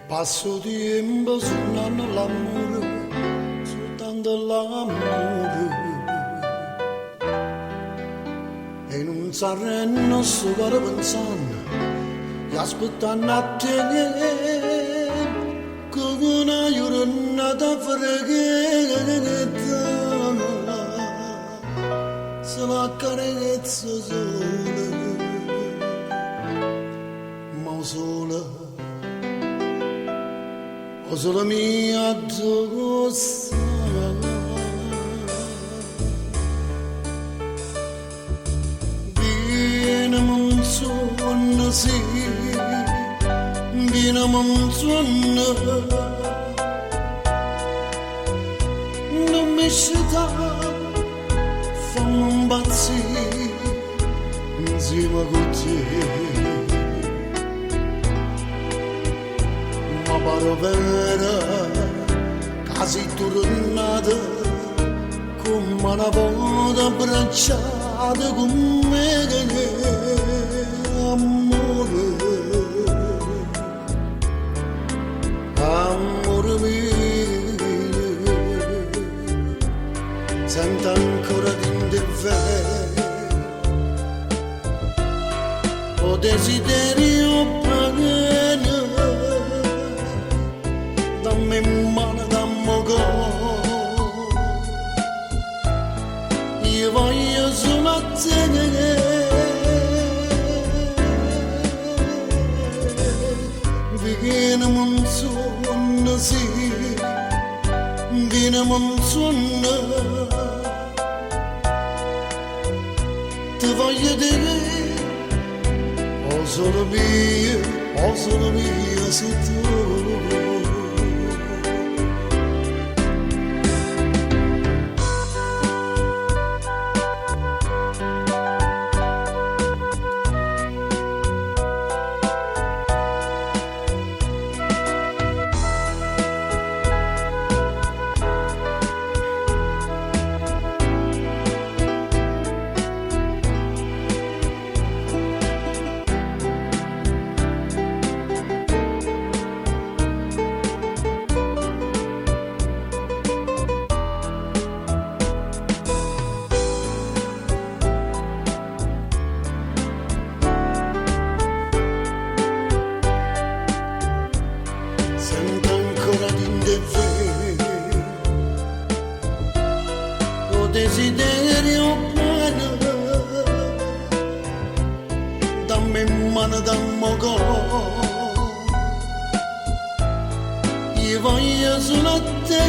passo tempo suonando l'amore, soltanto l'amore. E non saranno solo pensando, e aspettando a te, come una giornata fredda, se la carezza sola, ma sola. O solo mia dosa viene monzone sì viene monzone non mi scita fammi impazzire insieme con te. Pare vera, quasi tornata, come una volta abbracciata con me, amore, amore mio, sento ancora di te, ho desiderio pieno. Dammi in mano, dammi cuore, io voglio solo a te. Viene monzone, sì, viene monzone, ti voglio dire, oh solo mia sei tu. Desiderio pieno, dammi in mano, dammi cuore, io voglio solo a te.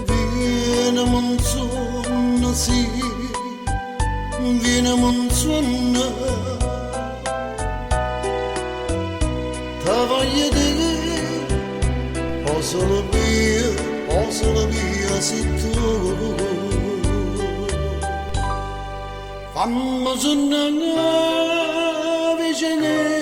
Viene monzone, sì, viene monzone, ti voglio dire. Oh solo mia sei tu. Fammi sognare vicino